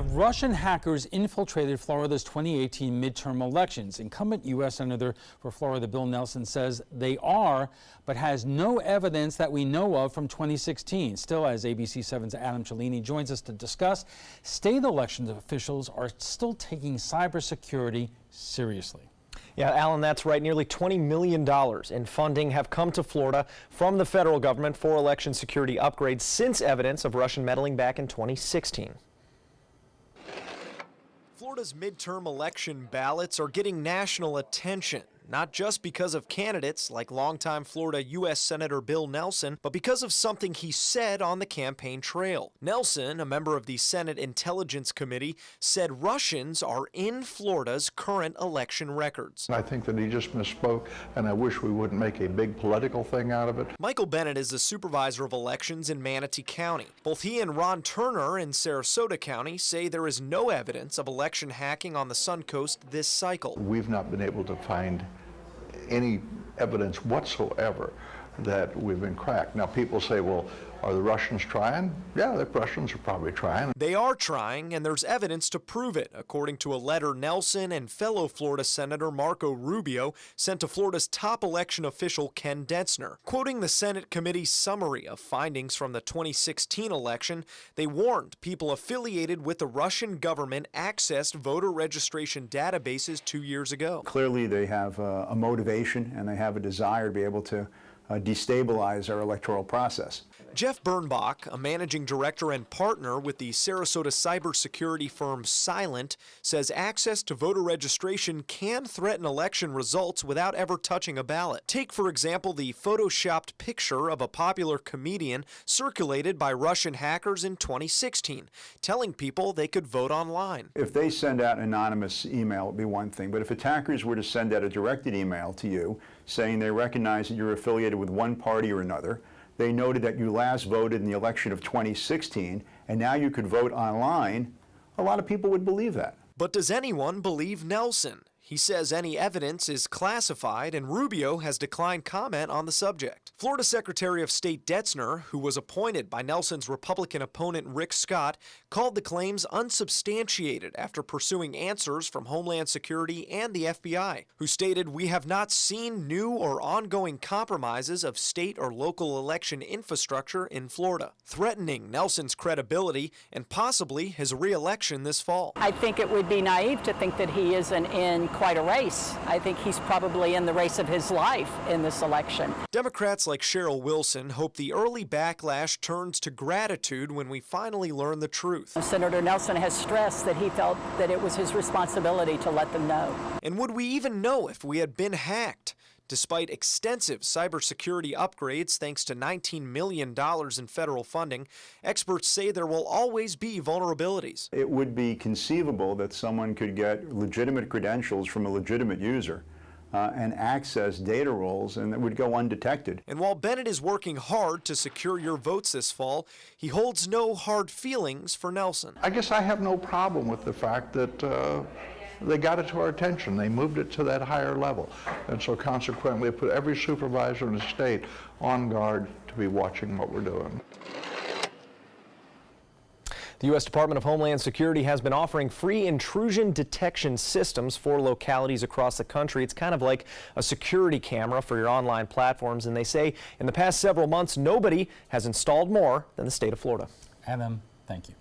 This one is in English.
Russian hackers infiltrated Florida's 2018 midterm elections. Incumbent U.S. Senator for Florida Bill Nelson says they are, but has no evidence that we know of from 2016. Still, as ABC 7's Adam Cellini joins us to discuss, state elections officials are still taking cybersecurity seriously. Yeah, Alan, that's right. Nearly $20 million in funding have come to Florida from the federal government for election security upgrades since evidence of Russian meddling back in 2016. Florida's midterm election ballots are getting national attention, not just because of candidates like longtime Florida U.S. Senator Bill Nelson, but because of something he said on the campaign trail. Nelson, a member of the Senate Intelligence Committee, said Russians are in Florida's current election records. I think that he just misspoke, and I wish we wouldn't make a big political thing out of it. Michael Bennett is the supervisor of elections in Manatee County. Both he and Ron Turner in Sarasota County say there is no evidence of election hacking on the Suncoast this cycle. We've not been able to find any evidence whatsoever that we've been cracked. Now people say, well, are the Russians trying? Yeah, the Russians are probably trying. They are trying, and there's evidence to prove it, according to a letter Nelson and fellow Florida Senator Marco Rubio sent to Florida's top election official Ken Dentzner. Quoting the Senate committee's summary of findings from the 2016 election, they warned people affiliated with the Russian government accessed voter registration databases 2 years ago. Clearly they have a motivation and they have a desire to be able to destabilize our electoral process. Jeff Birnbach, a managing director and partner with the Sarasota cybersecurity firm Cylent, says access to voter registration can threaten election results without ever touching a ballot. Take, for example, the photoshopped picture of a popular comedian circulated by Russian hackers in 2016, telling people they could vote online. If they send out anonymous email, it would be one thing, but if attackers were to send out a directed email to you saying they recognize that you're affiliated with one party or another, they noted that you last voted in the election of 2016, and now you could vote online, a lot of people would believe that. But does anyone believe Nelson? He says any evidence is classified, and Rubio has declined comment on the subject. Florida Secretary of State Dentzner, who was appointed by Nelson's Republican opponent Rick Scott, called the claims unsubstantiated after pursuing answers from Homeland Security and the FBI, who stated, "We have not seen new or ongoing compromises of state or local election infrastructure in Florida," threatening Nelson's credibility and possibly his re-election this fall. I think it would be naive to think that he isn't in quite a race. I think he's probably in the race of his life in this election. Democrats like Cheryl Wilson hope the early backlash turns to gratitude when we finally learn the truth. Senator Nelson has stressed that he felt that it was his responsibility to let them know. And would we even know if we had been hacked? Despite extensive cybersecurity upgrades thanks to $19 million in federal funding, experts say there will always be vulnerabilities. It would be conceivable that someone could get legitimate credentials from a legitimate user and access data rolls, and that would go undetected. And while Bennett is working hard to secure your votes this fall, he holds no hard feelings for Nelson. I guess I have no problem with the fact that they got it to our attention. They moved it to that higher level. And so consequently, they put every supervisor in the state on guard to be watching what we're doing. The U.S. Department of Homeland Security has been offering free intrusion detection systems for localities across the country. It's kind of like a security camera for your online platforms, and they say in the past several months, nobody has installed more than the state of Florida. Adam, thank you.